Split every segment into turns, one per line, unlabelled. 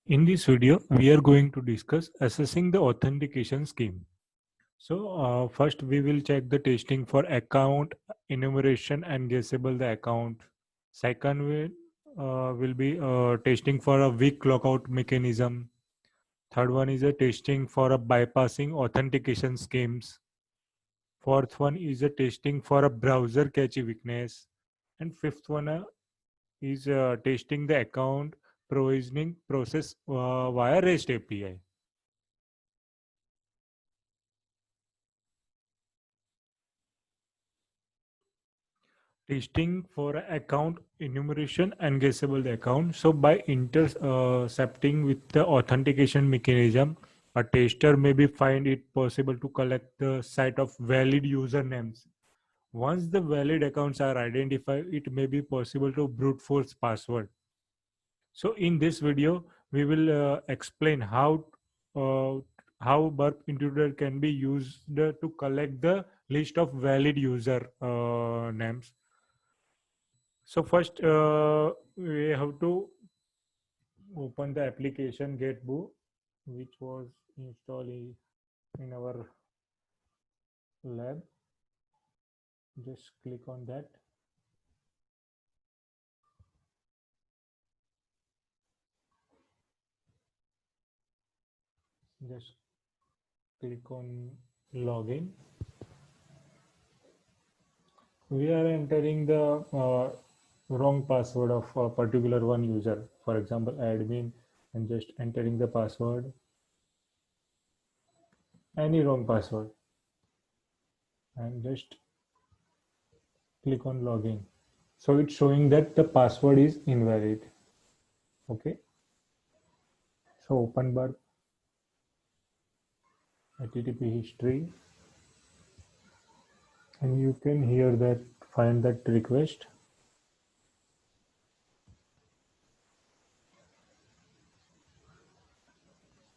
In this video, we are going to discuss assessing the authentication scheme. So first we will check the testing for account enumeration and guessable the account. Second will be testing for a weak lockout mechanism. Third one is a testing for a bypassing authentication schemes. Fourth one is a testing for a browser cache weakness. And fifth one is testing the account provisioning process via REST API. Testing for account enumeration and guessable the account. So by intercepting with the authentication mechanism, a tester may be find it possible to collect the set of valid usernames. Once the valid accounts are identified, it may be possible to brute force password. So in this video, we will explain uh, how burp intruder can be used to collect the list of valid user names. So first, we have to open the application Gateboo, which was installed in our lab. Just click on that. Just click on login. We are entering the wrong password of a particular one user. For example, admin, and just entering the password, any wrong password, and just click on login. So it's showing that the password is invalid. Okay. So open bar HTTP history, and you can hear that find that request,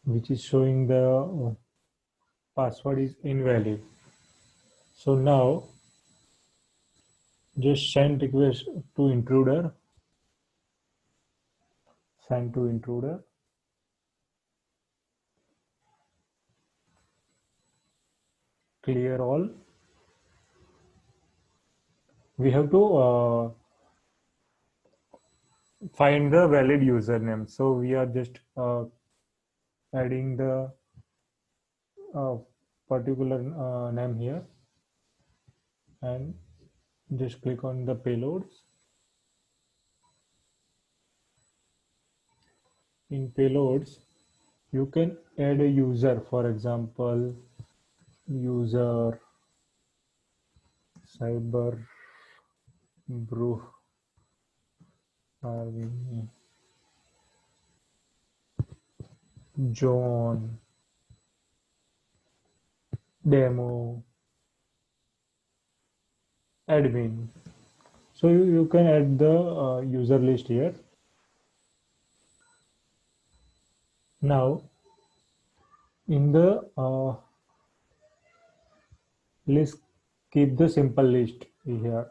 which is showing the password is invalid. So now just send request to intruder, send to intruder, clear all. We have to find the valid username. So we are just adding the particular name here, and just click on the payloads. In payloads, you can add a user, for example, user cyber brew John demo admin. So you can add the user list here. Now in the list, keep the simple list here.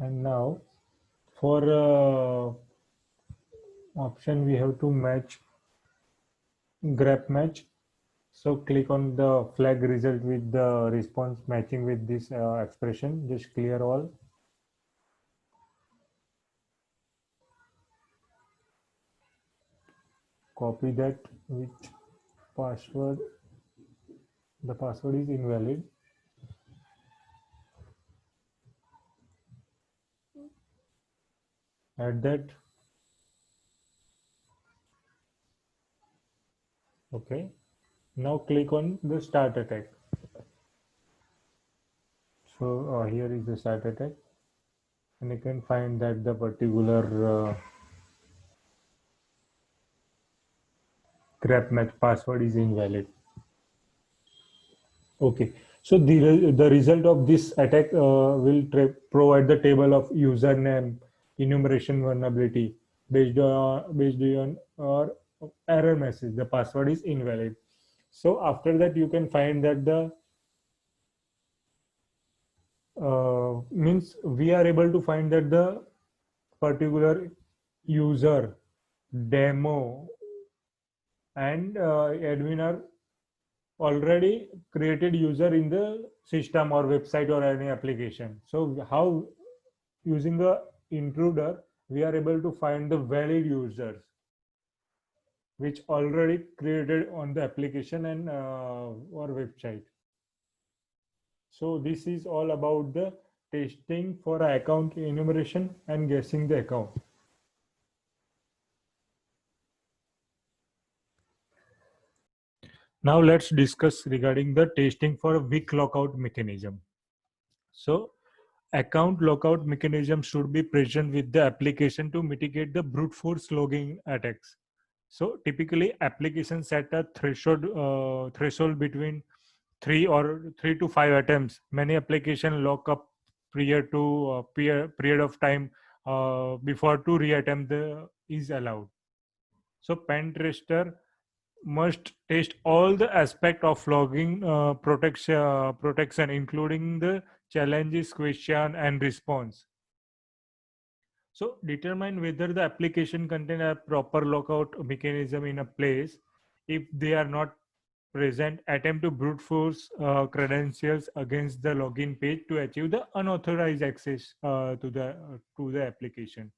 And now for option, we have to match grep match. So click on the flag result with the response matching with this expression. Just clear all. Copy that which password. The password is invalid. Add that. Okay. Now click on the start attack. So here is the start attack, and you can find that the particular grep match password is invalid. Okay, so the result of this attack will provide the table of username enumeration vulnerability based on or error message. The password is invalid. So after that, you can find that the means we are able to find that the particular user demo, and admin are already created user in the system or website or any application. So how using the intruder we are able to find the valid users which already created on the application and or website. So this is all about the testing for account enumeration and guessing the account. Now let's discuss regarding the testing for a weak lockout mechanism. So account lockout mechanism should be present with the application to mitigate the brute force logging attacks. So typically applications set a threshold between 3 to 5 attempts. Many application lock up prior to period of time before to reattempt the is allowed. So pen tester must test all the aspect of logging protection, including the challenges, question, and response. So determine whether the application contain a proper lockout mechanism in a place. If they are not present, attempt to brute force credentials against the login page to achieve the unauthorized access to the application.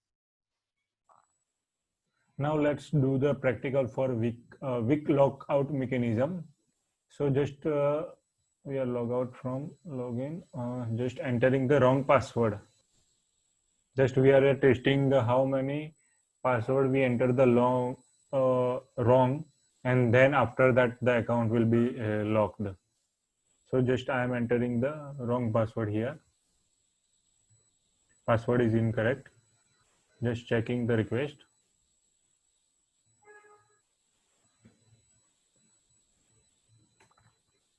Now let's do the practical for weak lockout mechanism. So just we are log out from login, just entering the wrong password. Just we are testing the how many password we enter the wrong, and then after that the account will be locked. So just I am entering the wrong password here. Password is incorrect. Just checking the request.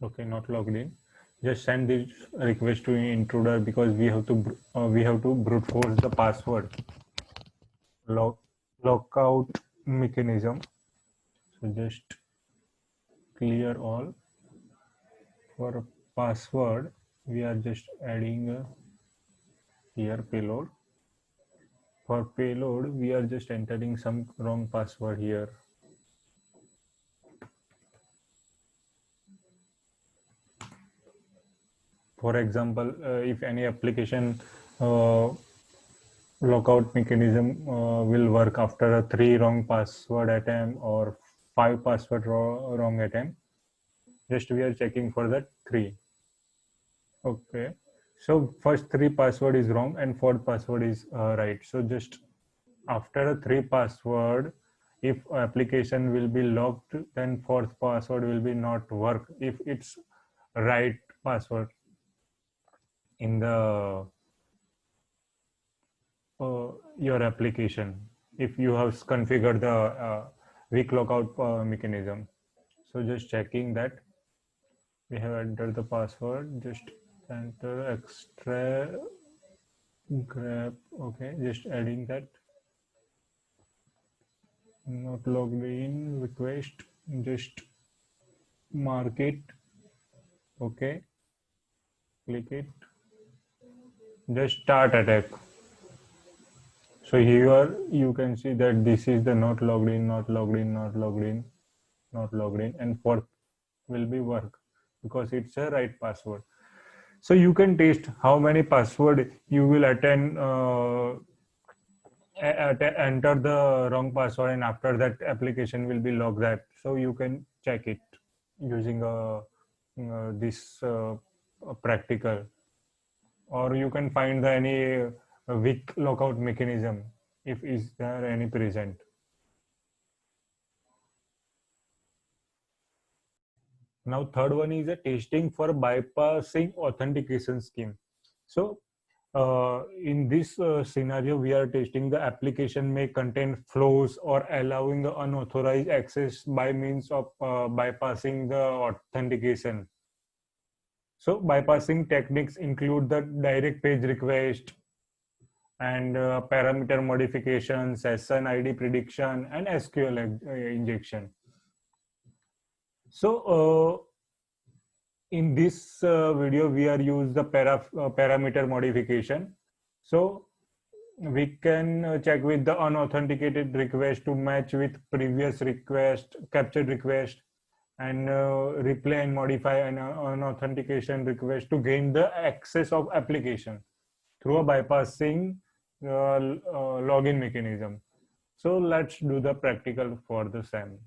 Okay, not logged in. Just send this request to intruder because we have to brute force the password lockout mechanism. So just clear all. For password we are just adding here payload. For payload we are just entering some wrong password here. For example, if any application lockout mechanism will work after a 3 wrong password attempt or 5 password wrong attempt, just we are checking for that 3. Okay, so first 3 password is wrong and fourth password is right. So just after a 3 password, if application will be locked, then fourth password will be not work if it's right password in the your application, if you have configured the weak lockout mechanism. So just checking that we have entered the password, just enter extra grep. Okay, just adding that not logged in request, just mark it. Okay, click it, just start attack. So here you can see that this is the not logged in, not logged in, not logged in, not logged in, and fourth will be work because it's a right password. So you can test how many password you will enter the wrong password, and after that application will be log that. So you can check it using this practical, or you can find any weak lockout mechanism if is there any present. Now third one is a testing for bypassing authentication scheme. So in this scenario, we are testing the application may contain flaws or allowing the unauthorized access by means of bypassing the authentication. So bypassing techniques include the direct page request and parameter modification, session ID prediction, and SQL injection. So in this video, we are use the parameter modification. So We can check with the unauthenticated request to match with previous request, captured request, and replay and modify an unauthentication request to gain the access of application through a bypassing login mechanism. So let's do the practical for the SAM.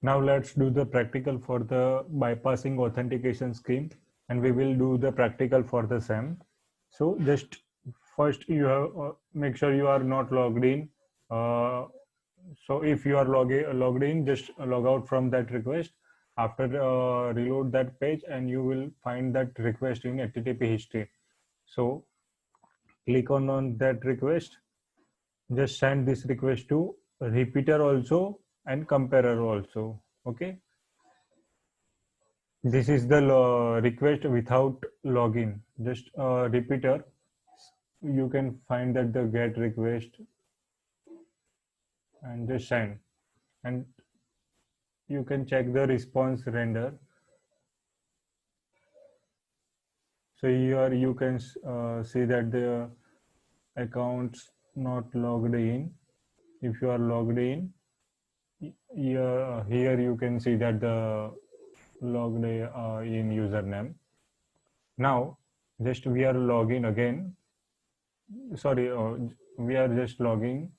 Now let's do the practical for the bypassing authentication scheme, and we will do the practical for the SAM. So just first you have make sure you are not logged in. So if you are logged in, just log out from that request. After reload that page, and you will find that request in HTTP history. So click on that request. Just send this request to repeater also and comparer also. Okay. This is the request without login. Just repeater. You can find that the get request and just send. And you can check the response render. So here you can see that the accounts not logged in. If you are logged in, here you can see that the logged in username. Now just we are logging again. Sorry, we are just logging.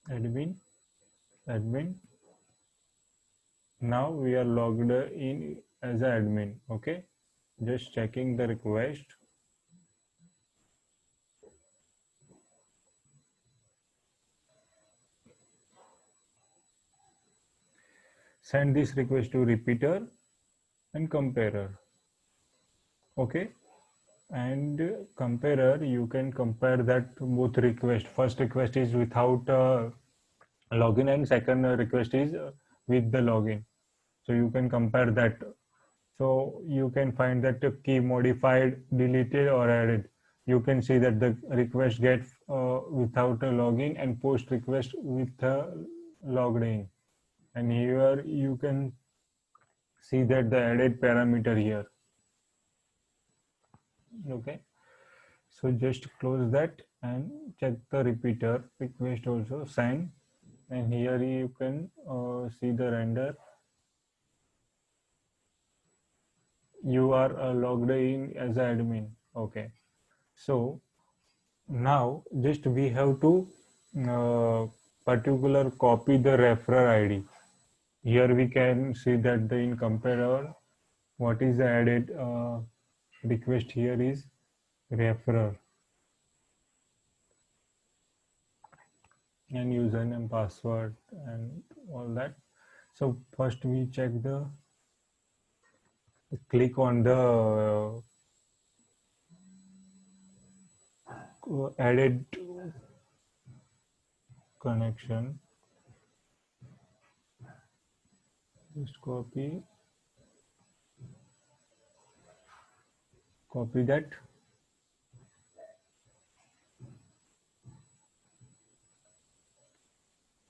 Admin. Now we are logged in as an admin. Okay, just checking the request. Send this request to repeater and comparer. Okay, and comparer, you can compare that both request. First request is without login, and second request is with the login. So you can compare that. So you can find that the key modified, deleted, or added. You can see that the request get without a login, and post request with logged in. And here you can see that the added parameter here. Okay, so just close that and check the repeater request also, sign, and here you can see the render. You are logged in as an admin. Okay, so now just we have to particular copy the referrer ID. Here we can see that the in comparer, what is the added request here is referrer and username, password, and all that. So first we check the, click on the added connection. Just copy that,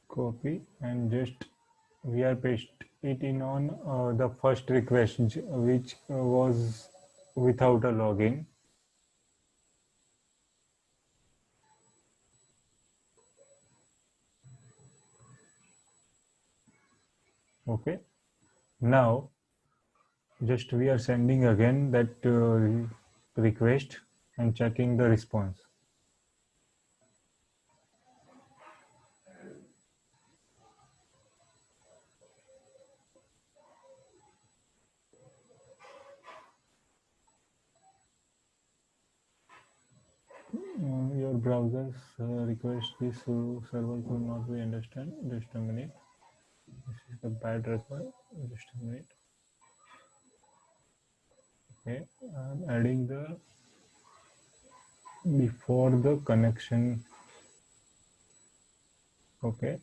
copy, and just we are paste it in on the first request which was without a login. Okay, now just we are sending again that request and checking the response. Your browser's request this server could not be understand. Just a minute. This is the bad record. Just a minute. Okay, I'm adding the before the connection. Okay,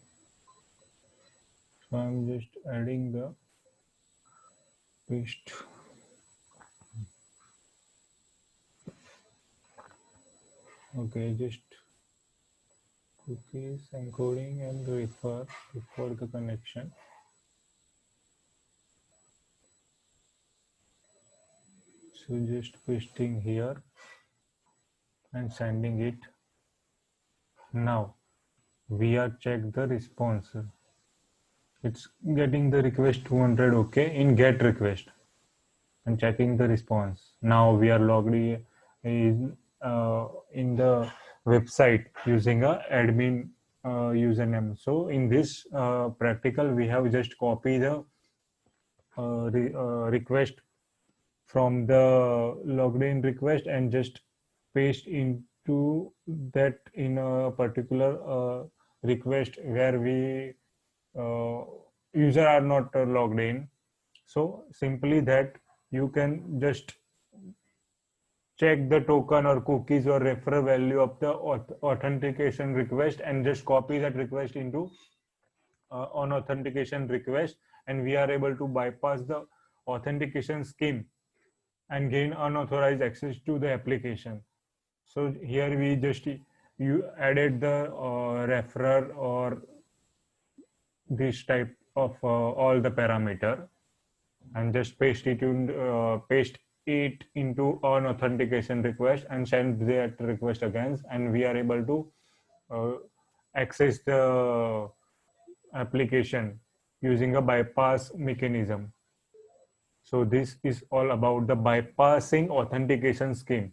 so I'm just adding the paste. Okay, just cookies encoding and refer before the connection. So just pasting here and sending it. Now we are check the response. It's getting the request 200 okay in get request and checking the response. Now we are logged in the website using a admin username. So in this practical, we have just copy the request from the logged in request and just paste into that in a particular request where we uh, user are not logged in. So simply that you can just check the token or cookies or referral value of the authentication request and just copy that request into on authentication request, and we are able to bypass the authentication scheme and gain unauthorized access to the application. So here we just you added the referrer or this type of all the parameter and just paste it into an authentication request and send that request again, and we are able to uh, access the application using a bypass mechanism. So this is all about the bypassing authentication scheme.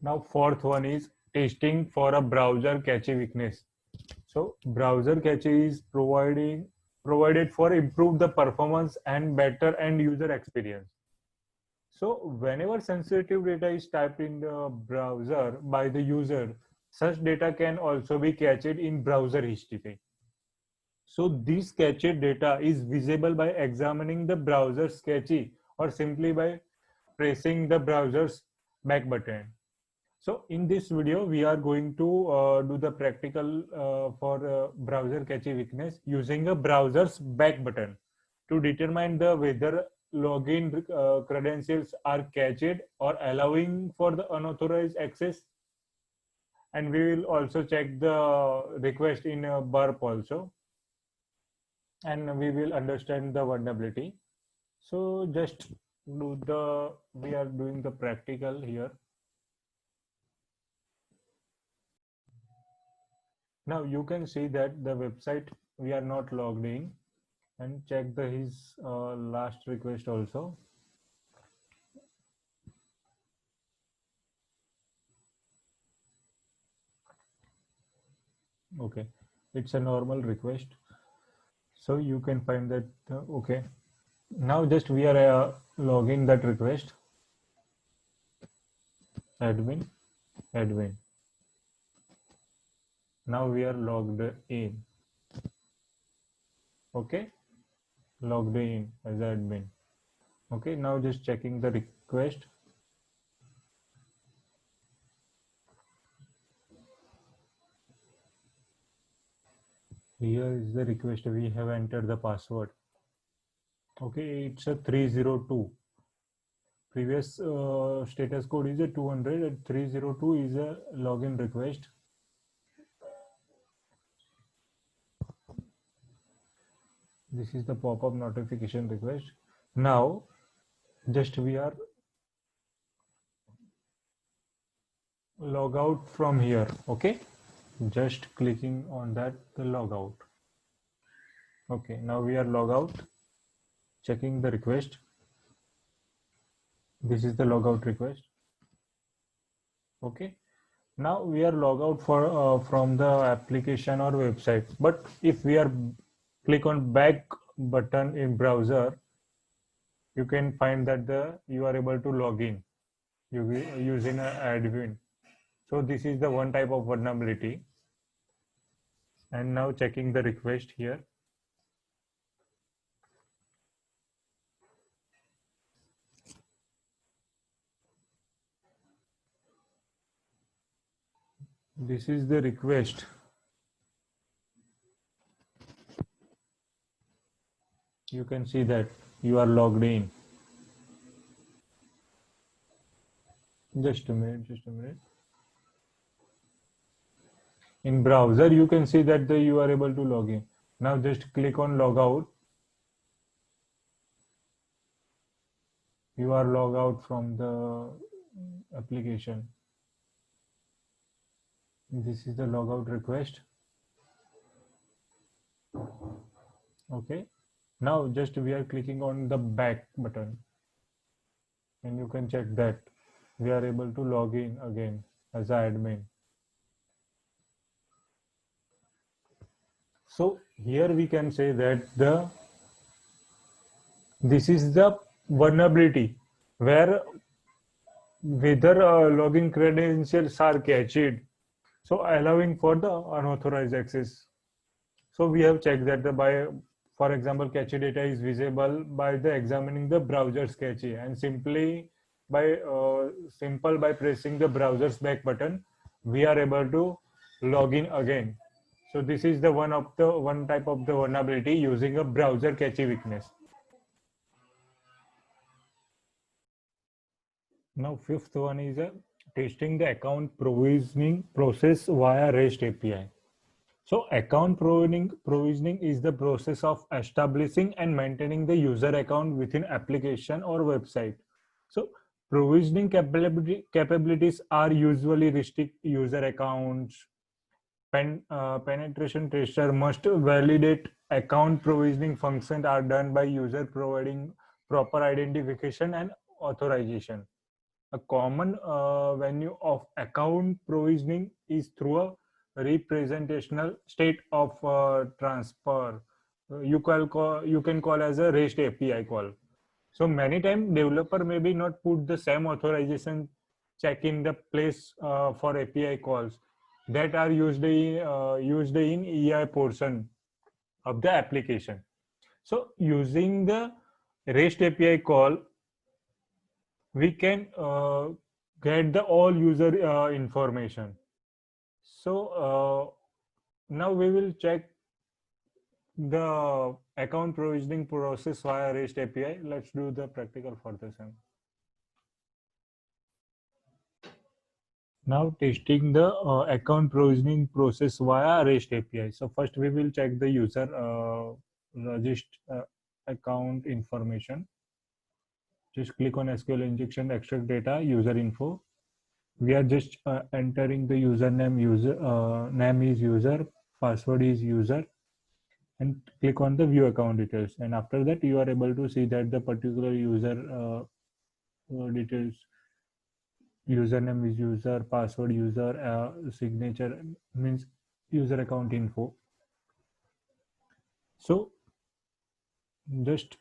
Now fourth one is testing for a browser cache weakness. So browser cache is provided for improve the performance and better end user experience. So whenever sensitive data is typed in the browser by the user, such data can also be cached in browser history. So this cached data is visible by examining the browser's cache or simply by pressing the browser's back button. So in this video, we are going to do the practical for browser cache weakness using a browser's back button to determine the whether login credentials are cached or allowing for the unauthorized access. And we will also check the request in burp also, and we will understand the vulnerability. So just we are doing the practical here. Now you can see that the website we are not logged in, and check his last request also. Okay, it's a normal request. So you can find that, okay. Now just we are logging that request, admin. Now we are logged in. Okay, logged in as admin. Okay, now just checking the request. Here is the request. We have entered the password. Okay, it's a 302. Previous status code is a 200 and 302 is a login request. This is the pop-up notification request. Now just we are log out from here. Okay, just clicking on that, the logout. Okay, now we are log out, checking the request. This is the logout request. Okay, now we are log out for from the application or website, but if we are click on back button in browser, you can find that you are able to log in using an admin. So this is the one type of vulnerability. And now checking the request here. This is the request. You can see that you are logged in. Just a minute. In browser, you can see that you are able to log in. Now just click on logout. You are logged out from the application. This is the logout request. Okay. Now just we are clicking on the back button, and you can check that we are able to log in again as an admin. So here we can say that this is the vulnerability where whether login credentials are cached, so allowing for the unauthorized access. So we have checked that for example, cache data is visible by the examining the browser's cache, and simple by pressing the browser's back button, we are able to log in again. So this is the one type of the vulnerability using a browser cache weakness. Now fifth one is testing the account provisioning process via REST API. So account provisioning is the process of establishing and maintaining the user account within application or website. So provisioning capabilities are usually restrict user accounts. Penetration tester must validate account provisioning functions are done by user providing proper identification and authorization. A common venue of account provisioning is through a representational state of transfer. You can call as a REST API call. So many times developer maybe not put the same authorization check in the place for API calls that are used in EI portion of the application. So using the REST API call, we can get the all user information. So now we will check the account provisioning process via REST API. Let's do the practical for the same. Now testing the account provisioning process via REST API. So first we will check the user account information. Just click on SQL injection, extract data, user info. We are just entering the username. Name is user, password is user, and click on the view account details. And after that, you are able to see that the particular user details. Username is user, password user, signature means user account info. So just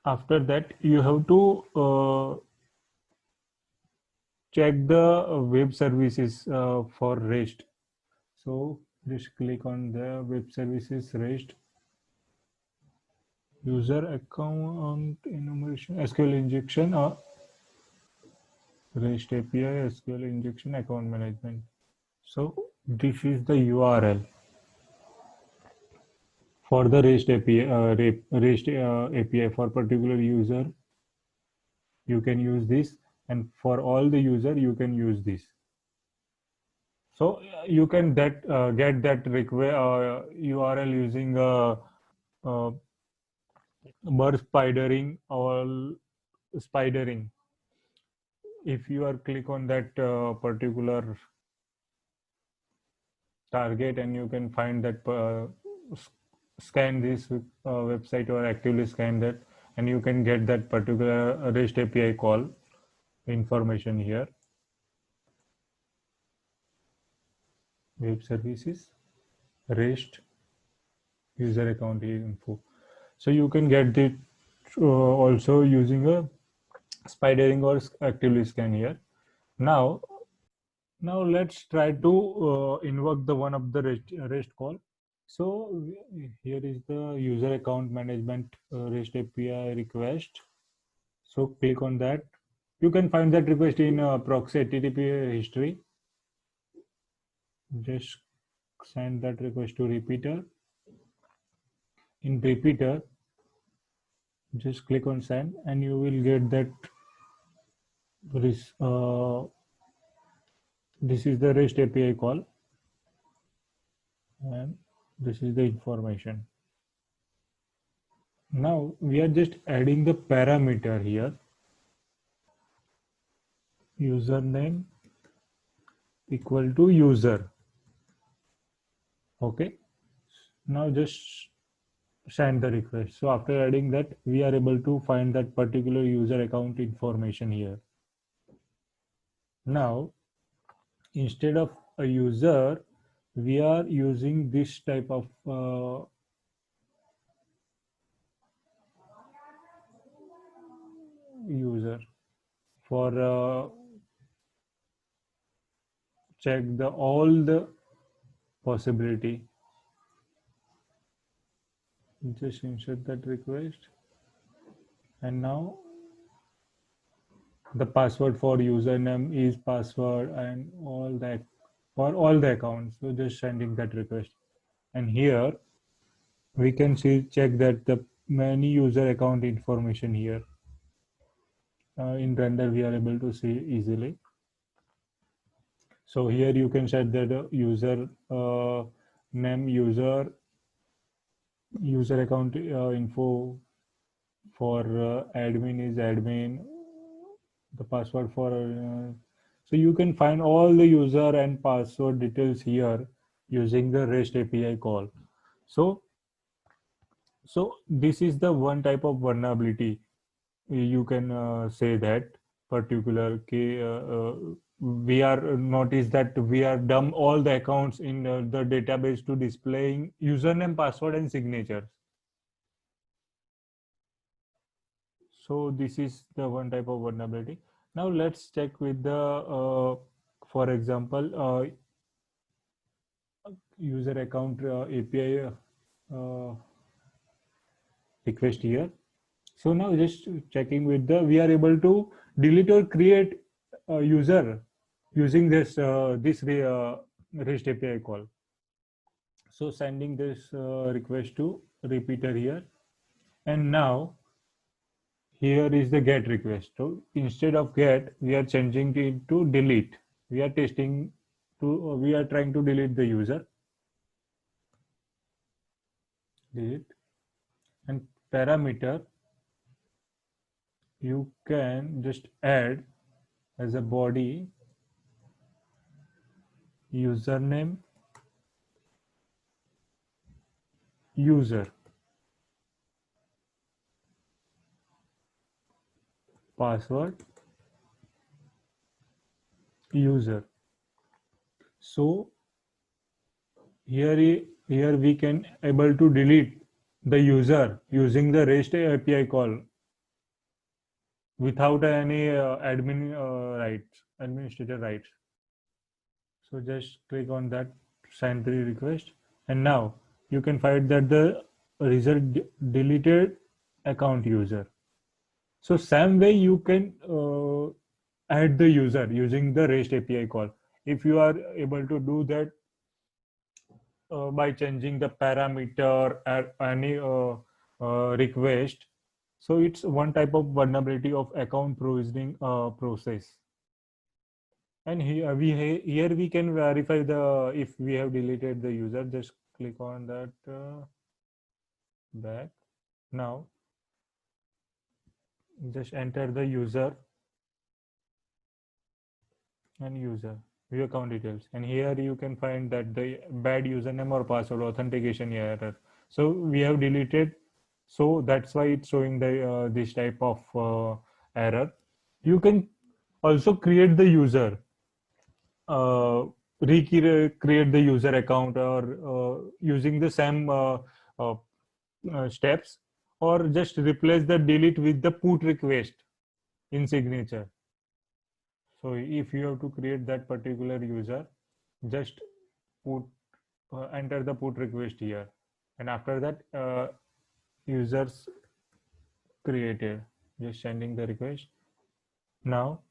after that, you have to check the web services for REST. So just click on the web services REST, user account enumeration, SQL injection, or REST API, SQL injection, account management. So this is the URL for the REST API for particular user. You can use this, and for all the user you can use this. So you can get that URL using bird spidering or spidering. If you are click on that particular target, and you can find that scan this website or actively scan that, and you can get that particular REST API call information here. Web services, REST, user account info. So you can get it also using a spidering or actively scan here. Now let's try to invoke the one of the REST call. So here is the user account management REST API request. So click on that. You can find that request in proxy HTTP history. Just send that request to repeater. In repeater, just click on send, and you will get that this is the REST API call. And This is the information. Now we are just adding the parameter here. Username equal to user. Okay. Now just send the request. So after adding that, we are able to find that particular user account information here. Now, instead of a user, we are using this type of user for check the all the possibility. Just insert that request, and now the password for username is password and all that for all the accounts. So just sending that request, and here we can see check that the many user account information here. In render we are able to see easily. So here you can set that user name, user account info for admin is admin, the password for so you can find all the user and password details here using the REST API call. So so this is the one type of vulnerability. You can say that particular we are notice that we are dump all the accounts in the database to displaying username, password and signatures. So this is the one type of vulnerability. Now let's check with the for example user account API request here. So now just checking with the, we are able to delete or create a user using this REST API call. So sending this request to repeater here, and now here is the get request. So instead of get, we are changing it to delete. We are testing to we are trying to delete the user. Delete, and parameter you can just add as a body username user, password user. So here we can able to delete the user using the REST API call without any administrator rights. So just click on that send the request, and now you can find that the result deleted account user. So same way you can add the user using the REST API call. If you are able to do that by changing the parameter at any request, so it's one type of vulnerability of account provisioning process. And here we can verify the if we have deleted the user. Just click on that back. Now just enter the user and user view account details, and here you can find that the bad username or password authentication error. So we have deleted, so that's why it's showing the this type of error. You can also create the user, uh, recreate the user account, or using the same uh, steps, or just replace the delete with the put request in signature. So if you have to create that particular user, just put enter the put request here, and after that users created, just sending the request. Now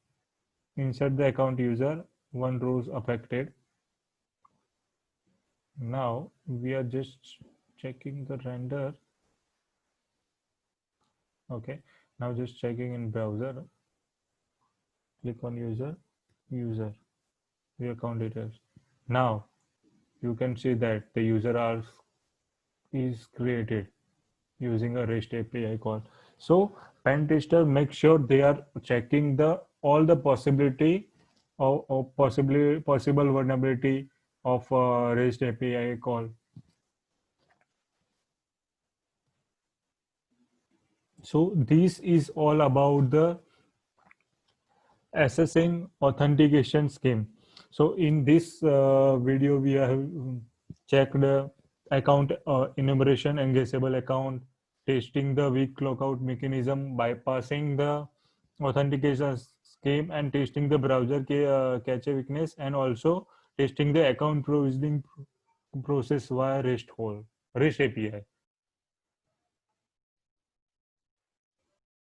insert the account user, one rows affected. Now we are just checking the render. Okay, now just checking in browser, click on user view account details. Now you can see that the user are is created using a REST API call. So pen tester make sure they are checking the all the possibility of possibly possible vulnerability of REST API call. So this is all about the assessing authentication scheme. So in this video, we have checked the account enumeration and guessable account, testing the weak lockout mechanism, bypassing the authentication scheme, and testing the browser cache weakness, and also testing the account provisioning process via REST API.